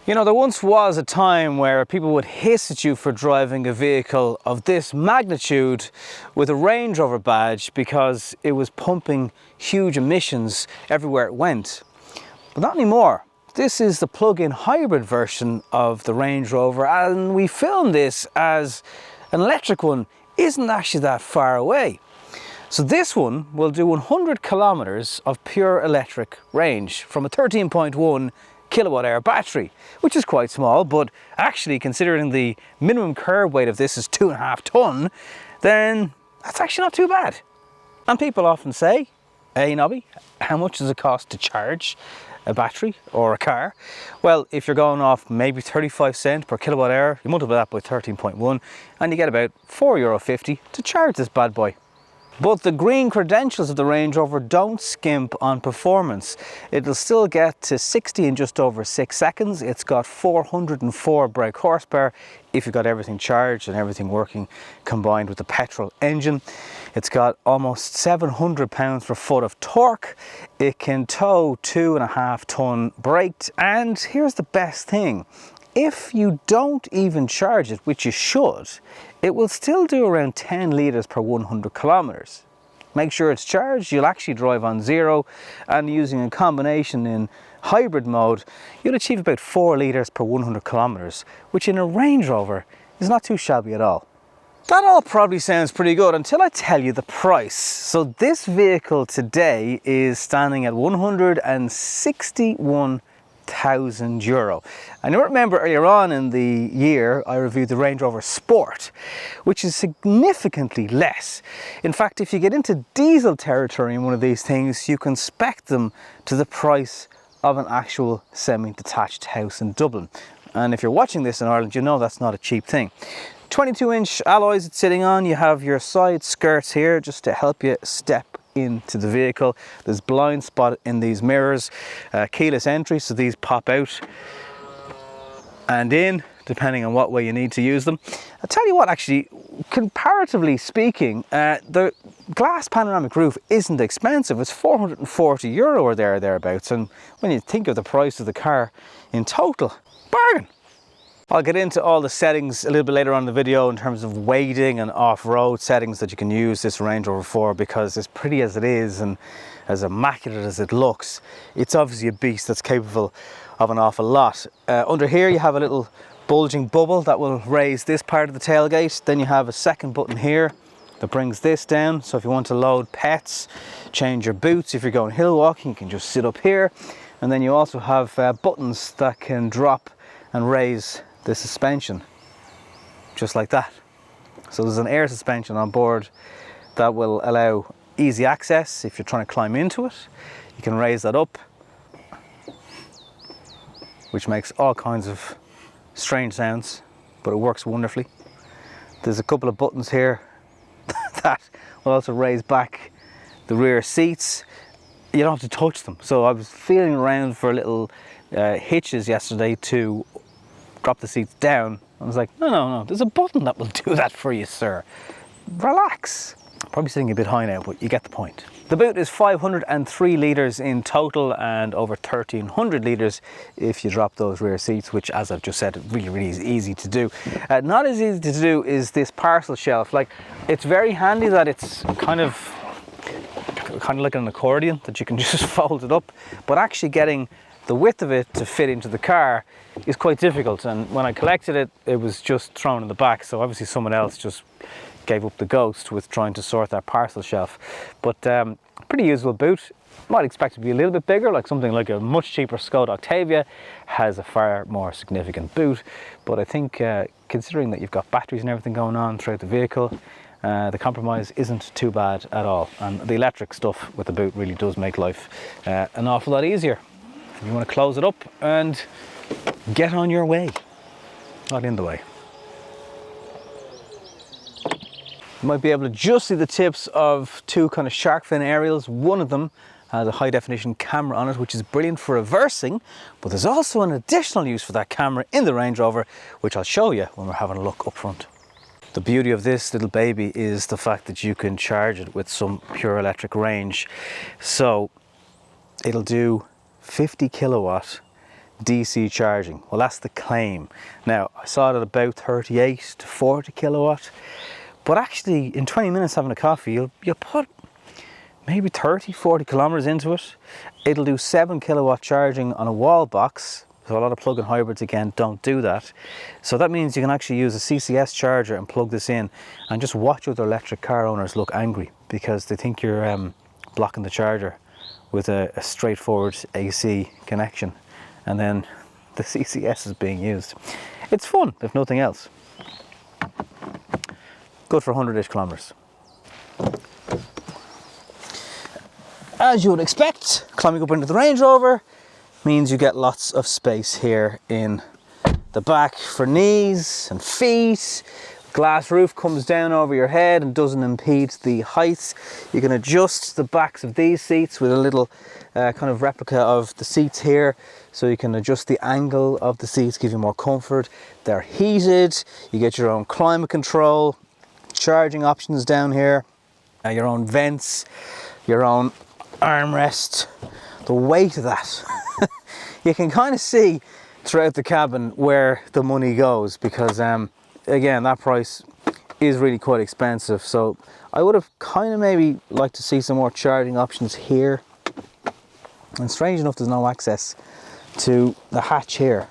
You know, there once was a time where people would hiss at you for driving a vehicle of this magnitude with a Range Rover badge because it was pumping huge emissions everywhere it went. But not anymore. This is the plug-in hybrid version of the Range Rover, and we filmed this as an electric one isn't actually that far away. So this one will do 100 kilometers of pure electric range from a 13.1 kilowatt hour battery, which is quite small, but actually considering the minimum curb weight of this is 2.5 ton, then that's actually not too bad. And people often say, hey Nobby, how much does it cost to charge a battery or a car? Well, if you're going off maybe 35 cents per kilowatt hour, you multiply that by 13.1 and you get about €4.50 to charge this bad boy. But the green credentials of the Range Rover don't skimp on performance. It'll still get to 60 in just over 6 seconds. It's got 404 brake horsepower if you've got everything charged and everything working combined with the petrol engine. It's got almost 700 pounds per foot of torque. It can tow 2.5 ton braked, and here's the best thing. If you don't even charge it, which you should, it will still do around 10 litres per 100 kilometers. Make sure it's charged, you'll actually drive on zero, and using a combination in hybrid mode, you'll achieve about 4 litres per 100 kilometers, which in a Range Rover is not too shabby at all. That all probably sounds pretty good until I tell you the price. So this vehicle today is standing at €161,000. And you remember earlier on in the year I reviewed the Range Rover Sport, which is significantly less. In fact, if you get into diesel territory in one of these things, you can spec them to the price of an actual semi-detached house in Dublin. And if you're watching this in Ireland, you know that's not a cheap thing. 22-inch alloys it's sitting on. You have your side skirts here just to help you step into the vehicle. There's blind spot in these mirrors, keyless entry, so these pop out and in depending on what way you need to use them. I'll tell you what, actually, comparatively speaking, the glass panoramic roof isn't expensive. It's €440 or thereabouts, and when you think of the price of the car in total, bargain. I'll get into all the settings a little bit later on in the video in terms of weighting and off-road settings that you can use this Range Rover for, because as pretty as it is and as immaculate as it looks, it's obviously a beast that's capable of an awful lot. Under here you have a little bulging bubble that will raise this part of the tailgate. Then you have a second button here that brings this down, so if you want to load pets, change your boots, if you're going hill walking, you can just sit up here. And then you also have buttons that can drop and raise the suspension, just like that. So there's an air suspension on board that will allow easy access. If you're trying to climb into it, you can raise that up, which makes all kinds of strange sounds, but it works wonderfully. There's a couple of buttons here that will also raise back the rear seats. You don't have to touch them. So I was feeling around for little hitches yesterday to drop the seats down. I was like, no, there's a button that will do that for you, sir. Relax. Probably sitting a bit high now, but you get the point. The boot is 503 litres in total and over 1,300 litres if you drop those rear seats, which, as I've just said, it really is easy to do. Not as easy to do is this parcel shelf. Like, it's very handy that it's kind of like an accordion, that you can just fold it up, but actually getting the width of it to fit into the car is quite difficult. And when I collected it, it was just thrown in the back, so obviously someone else just gave up the ghost with trying to sort that parcel shelf. But pretty usable boot. Might expect it to be a little bit bigger, like something like a much cheaper Skoda Octavia has a far more significant boot, but I think considering that you've got batteries and everything going on throughout the vehicle, the compromise isn't too bad at all. And the electric stuff with the boot really does make life an awful lot easier. You want to close it up and get on your way, not in the way. You might be able to just see the tips of two kind of shark fin aerials. One of them has a high definition camera on it, which is brilliant for reversing, but there's also an additional use for that camera in the Range Rover, which I'll show you when we're having a look up front. The beauty of this little baby is the fact that you can charge it with some pure electric range. So it'll do 50 kilowatt DC charging. Well, that's the claim. Now, I saw it at about 38 to 40 kilowatt, but actually in 20 minutes having a coffee, you'll put maybe 30, 40 kilometers into it. It'll do 7 kilowatt charging on a wall box. So a lot of plug-in hybrids, again, don't do that. So that means you can actually use a CCS charger and plug this in and just watch other electric car owners look angry because they think you're blocking the charger with a straightforward AC connection. And then the CCS is being used. It's fun, if nothing else. Good for 100-ish kilometers. As you would expect, climbing up into the Range Rover means you get lots of space here in the back for knees and feet. Glass roof comes down over your head and doesn't impede the height. You can adjust the backs of these seats with a little kind of replica of the seats here, so you can adjust the angle of the seats, give you more comfort. They're heated, you get your own climate control, charging options down here, your own vents, your own armrest. The weight of that, you can kind of see throughout the cabin where the money goes, because again, that price is really quite expensive. So I would have kind of maybe liked to see some more charging options here. And strange enough, there's no access to the hatch here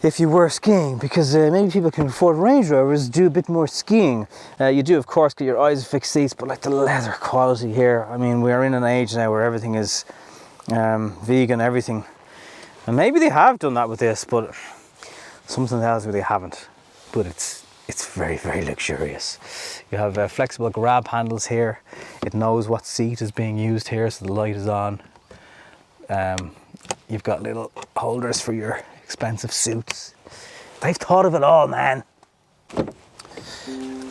if you were skiing, because maybe people can afford Range Rovers, do a bit more skiing. You do, of course, get your ISOFIX seats, but like the leather quality here, I mean, we are in an age now where everything is vegan, everything. And maybe they have done that with this, but something else where they haven't. But it's very, very luxurious. You have flexible grab handles here. It knows what seat is being used here, so the light is on. You've got little holders for your expensive suits. They've thought of it all, man.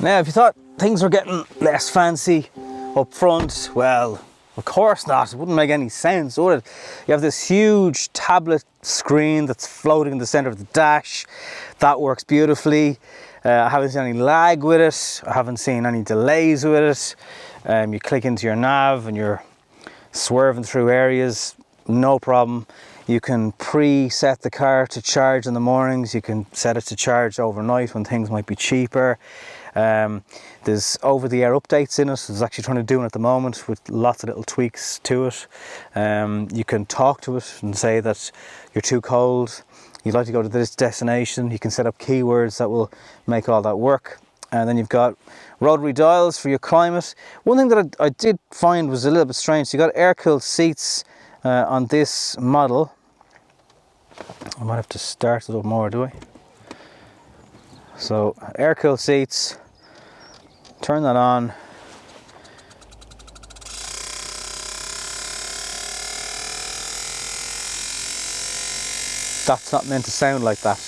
Now, if you thought things were getting less fancy up front, well, of course not. It wouldn't make any sense, would it? You have this huge tablet screen that's floating in the center of the dash. That works beautifully. I haven't seen any lag with it. I haven't seen any delays with it. You click into your nav and you're swerving through areas, no problem. You can pre-set the car to charge in the mornings. You can set it to charge overnight when things might be cheaper. There's over-the-air updates in it. There's actually trying to do it at the moment with lots of little tweaks to it. You can talk to it and say that you're too cold, you'd like to go to this destination. You can set up keywords that will make all that work. And then you've got rotary dials for your climate. One thing that I did find was a little bit strange. So you got air-cooled seats on this model. I might have to start it up more, do I? So air-cooled seats, turn that on. That's not meant to sound like that.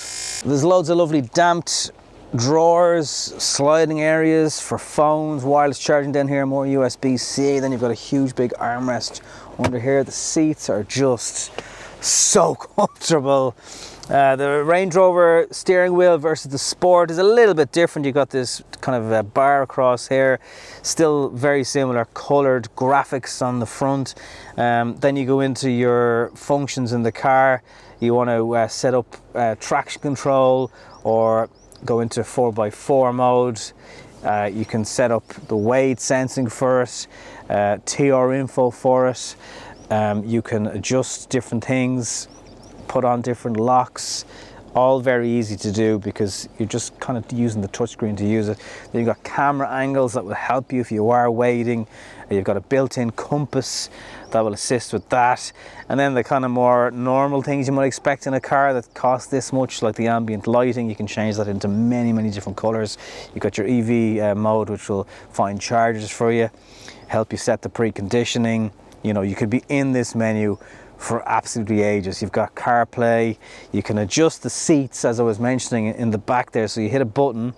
There's loads of lovely damped drawers, sliding areas for phones, wireless charging down here, more USB-C. Then you've got a huge big armrest under here. The seats are just so comfortable. The Range Rover steering wheel versus the Sport is a little bit different. You've got this kind of bar across here, still very similar colored graphics on the front. Then you go into your functions in the car. You want to set up traction control or go into 4x4 mode. You can set up the weight sensing for it, TR info for it. You can adjust different things, put on different locks, all very easy to do because you're just kind of using the touchscreen to use it. Then you've got camera angles that will help you if you are wading. You've got a built-in compass that will assist with that. And then the kind of more normal things you might expect in a car that cost this much, like the ambient lighting, you can change that into many, many different colors. You've got your EV mode, which will find chargers for you, help you set the preconditioning. You know, you could be in this menu for absolutely ages. You've got CarPlay. You can adjust the seats, as I was mentioning, in the back there. So you hit a button,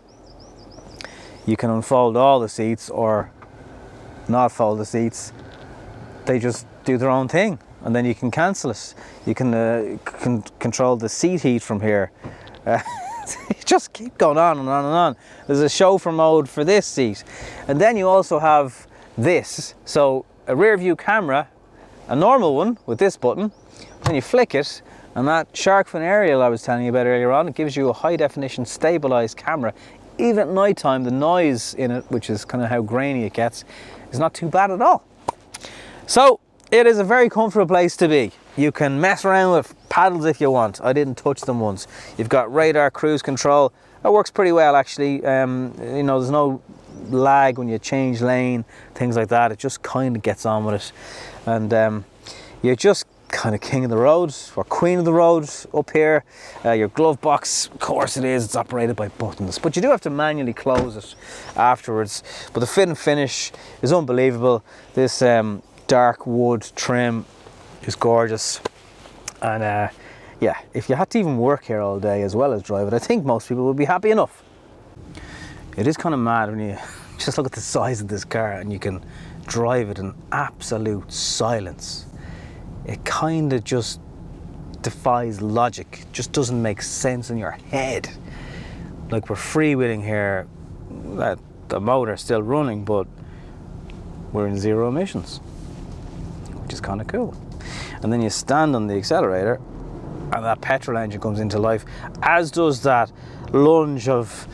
you can unfold all the seats or not fold the seats. They just do their own thing, and then you can cancel it. You can control the seat heat from here. You just keep going on and on and on. There's a chauffeur mode for this seat, and then you also have this. So a rear view camera, a normal one with this button, then you flick it And that shark fin aerial I was telling you about earlier on, it gives you a high definition stabilized camera. Even at night time, the noise in it, which is kind of how grainy it gets, is not too bad at all. So it is a very comfortable place to be. You can mess around with paddles if you want. I didn't touch them once. You've got radar, cruise control. That works pretty well actually. You know, there's no lag when you change lane, things like that. It just kind of gets on with it. And you're just kind of king of the road, or queen of the road up here. Your glove box, of course it is, it's operated by buttons, but you do have to manually close it afterwards. But the fit and finish is unbelievable. This dark wood trim is gorgeous. And yeah, if you had to even work here all day as well as drive it, I think most people would be happy enough. It is kind of mad when you just look at the size of this car and you can drive it in absolute silence. It kind of just defies logic. It just doesn't make sense in your head. Like, we're freewheeling here, the motor's still running, but we're in zero emissions, which is kind of cool. And then you stand on the accelerator and that petrol engine comes into life, as does that lunge of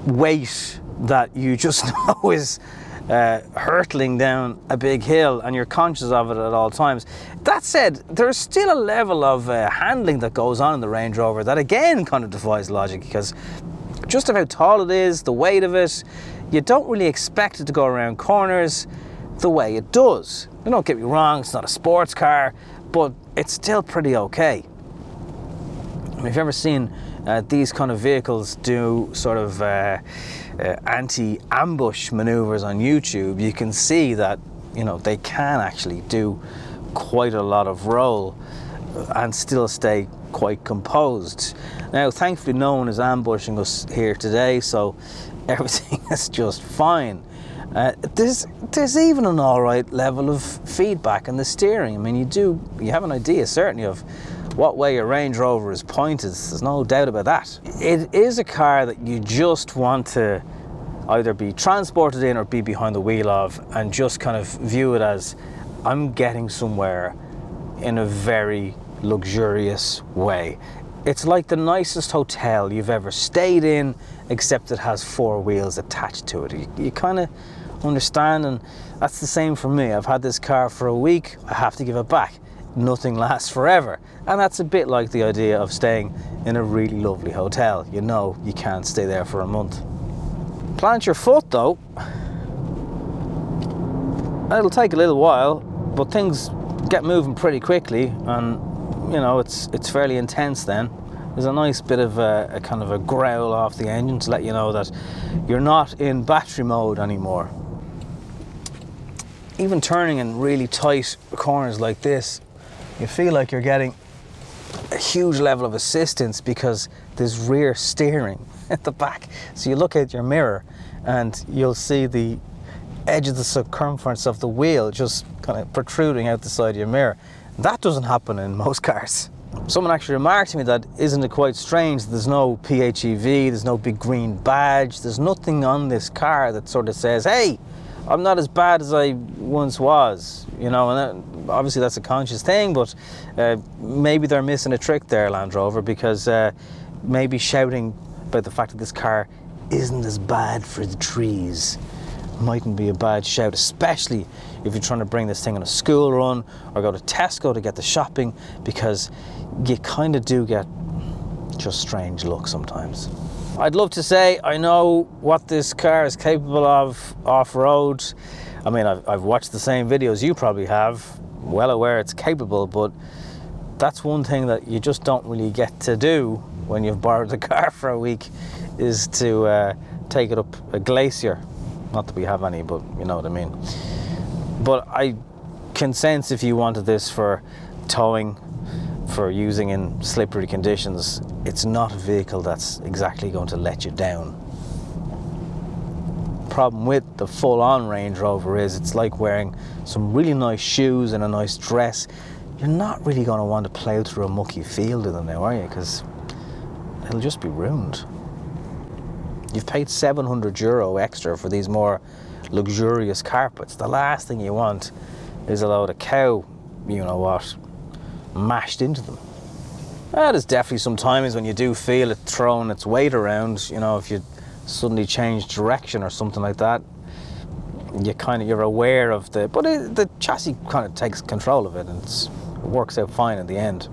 weight that you just know is hurtling down a big hill, and you're conscious of it at all times. That said, there's still a level of handling that goes on in the Range Rover that again kind of defies logic, because just of how tall it is, the weight of it, you don't really expect it to go around corners the way it does. Now, don't get me wrong, it's not a sports car, but it's still pretty okay. I mean, if you've ever seen these kind of vehicles do sort of anti-ambush maneuvers on YouTube, you can see that, you know, they can actually do quite a lot of roll and still stay quite composed. Now, thankfully, no one is ambushing us here today, so everything is just fine. There's even an all right level of feedback in the steering. I mean, you have an idea certainly of what way your Range Rover is pointed. There's no doubt about that. It is a car that you just want to either be transported in or be behind the wheel of, and just kind of view it as, I'm getting somewhere in a very luxurious way. It's like the nicest hotel you've ever stayed in, except it has 4 wheels attached to it. You kind of understand, and that's the same for me. I've had this car for a week, I have to give it back. Nothing lasts forever, and that's a bit like the idea of staying in a really lovely hotel. You know you can't stay there for a month. Plant your foot though, it'll take a little while, but things get moving pretty quickly, and you know it's fairly intense then. There's a nice bit of a kind of a growl off the engine to let you know that you're not in battery mode anymore. Even turning in really tight corners like this, you feel like you're getting a huge level of assistance because there's rear steering at the back. So you look at your mirror and you'll see the edge of the circumference of the wheel just kind of protruding out the side of your mirror. That doesn't happen in most cars. Someone actually remarked to me that, isn't it quite strange, there's no PHEV, there's no big green badge, there's nothing on this car that sort of says, hey, I'm not as bad as I once was, you know. And obviously that's a conscious thing, but maybe they're missing a trick there, Land Rover, because maybe shouting about the fact that this car isn't as bad for the trees mightn't be a bad shout, especially if you're trying to bring this thing on a school run or go to Tesco to get the shopping, because you kind of do get just strange looks sometimes. I'd love to say I know what this car is capable of off-road. I mean, I've watched the same videos you probably have, well aware it's capable, but that's one thing that you just don't really get to do when you've borrowed the car for a week, is to take it up a glacier. Not that we have any, but you know what I mean. But I can sense if you wanted this for towing, for using in slippery conditions, it's not a vehicle that's exactly going to let you down. Problem with the full-on Range Rover is it's like wearing some really nice shoes and a nice dress. You're not really going to want to plough through a mucky field in them now, are you? Because it'll just be ruined. You've paid €700 extra for these more luxurious carpets. The last thing you want is a load of cow, you know what, mashed into them. There's definitely some times when you do feel it throwing its weight around, you know, if you suddenly change direction or something like that. You're aware of the chassis kind of takes control of it, and it works out fine in the end.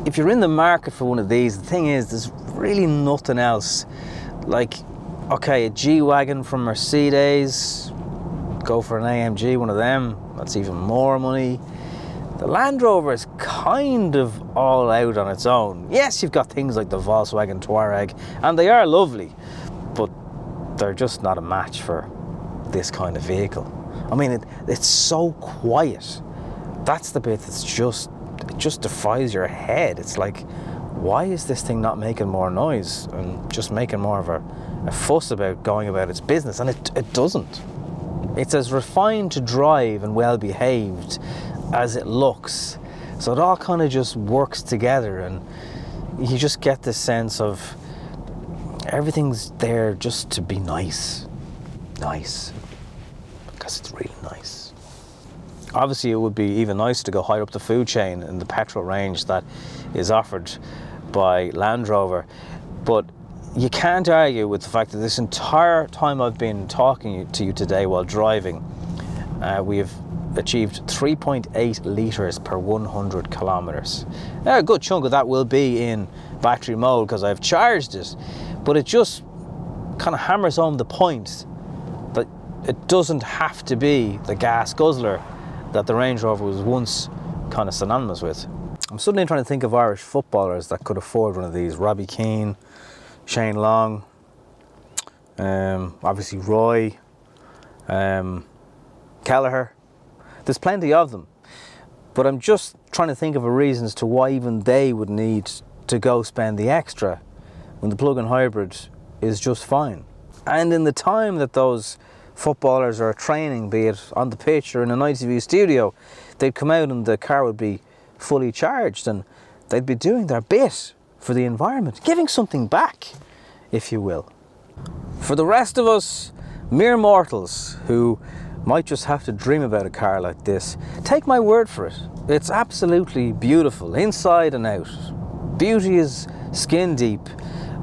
If you're in the market for one of these, the thing is, there's really nothing else. Like, okay, a G-Wagon from Mercedes, go for an AMG, one of them, that's even more money. The Land Rover is kind of all out on its own. Yes, you've got things like the Volkswagen Touareg, and they are lovely, but they're just not a match for this kind of vehicle. I mean, it's so quiet. That's the bit that's it just defies your head. It's like, why is this thing not making more noise and just making more of a fuss about going about its business? And it doesn't. It's as refined to drive and well behaved as it looks. So it all kind of just works together, and you just get this sense of everything's there just to be nice. Nice. Because it's really nice. Obviously, it would be even nicer to go higher up the food chain in the petrol range that is offered by Land Rover. But you can't argue with the fact that this entire time I've been talking to you today while driving, we have achieved 3.8 litres per 100 kilometres. Now, a good chunk of that will be in battery mode because I've charged it, but it just kind of hammers home the point that it doesn't have to be the gas guzzler that the Range Rover was once kind of synonymous with. I'm suddenly trying to think of Irish footballers that could afford one of these. Robbie Keane, Shane Long, obviously Roy, Kelleher. There's plenty of them, but I'm just trying to think of a reason as to why even they would need to go spend the extra when the plug-in hybrid is just fine. And in the time that those footballers are training, be it on the pitch or in an ITV studio, they'd come out and the car would be fully charged and they'd be doing their bit for the environment, giving something back, if you will. For the rest of us, mere mortals who might just have to dream about a car like this, take my word for it. It's absolutely beautiful, inside and out. Beauty is skin deep,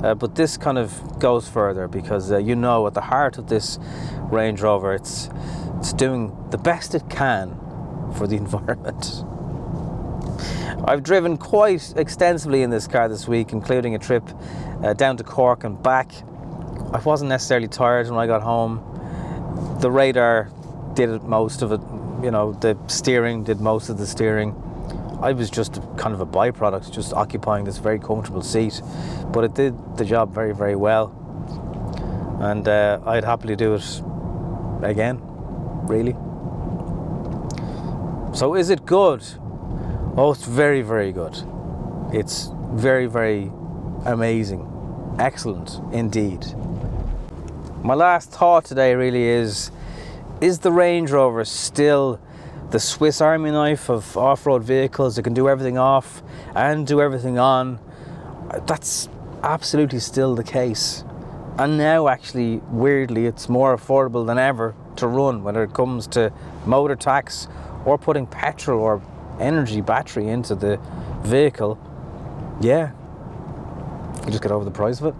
but this kind of goes further because you know, at the heart of this Range Rover, it's doing the best it can for the environment. I've driven quite extensively in this car this week, including a trip down to Cork and back. I wasn't necessarily tired when I got home. The radar did most of it, you know, the steering did most of the steering. I was just kind of a byproduct, just occupying this very comfortable seat, but it did the job very, very well. And I'd happily do it again, really. So is it good? Oh, it's very, very good. It's very, very amazing. Excellent indeed. My last thought today really is the Range Rover still the Swiss Army knife of off-road vehicles that can do everything off and do everything on? That's absolutely still the case. And now, actually, weirdly, it's more affordable than ever to run, whether it comes to motor tax or putting petrol or energy battery into the vehicle. Yeah, you just get over the price of it.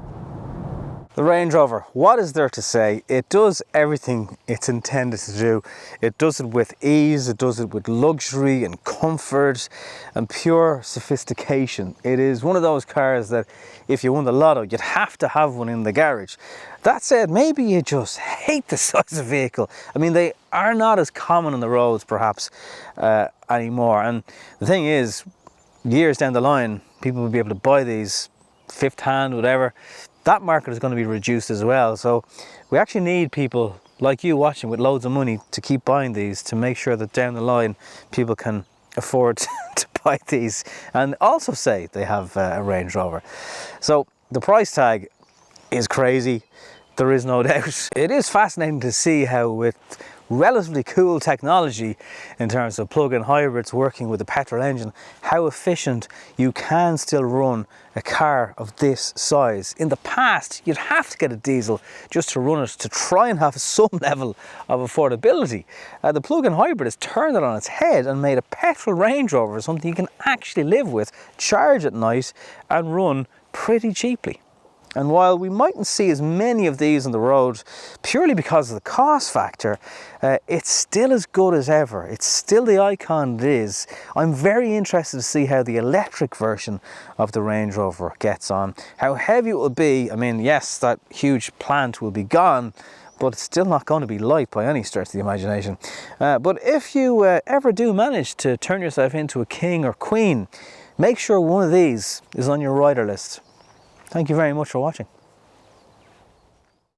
The Range Rover, what is there to say? It does everything it's intended to do. It does it with ease, it does it with luxury and comfort and pure sophistication. It is one of those cars that if you won the lotto, you'd have to have one in the garage. That said, maybe you just hate the size of vehicle. I mean, they are not as common on the roads perhaps anymore. And the thing is, years down the line, people will be able to buy these fifth hand, whatever. That market is going to be reduced as well. So we actually need people like you watching with loads of money to keep buying these, to make sure that down the line people can afford to buy these and also say they have a Range Rover. So the price tag is crazy, there is no doubt. It is fascinating to see how with relatively cool technology in terms of plug-in hybrids working with a petrol engine, how efficient you can still run a car of this size. In the past, you'd have to get a diesel just to run it, to try and have some level of affordability. The plug-in hybrid has turned it on its head and made a petrol Range Rover something you can actually live with, charge at night and run pretty cheaply. And while we mightn't see as many of these on the road purely because of the cost factor, it's still as good as ever. It's still the icon it is. I'm very interested to see how the electric version of the Range Rover gets on, how heavy it will be. I mean, yes, that huge plant will be gone, but it's still not going to be light by any stretch of the imagination. But if you ever do manage to turn yourself into a king or queen, make sure one of these is on your rider list. Thank you very much for watching.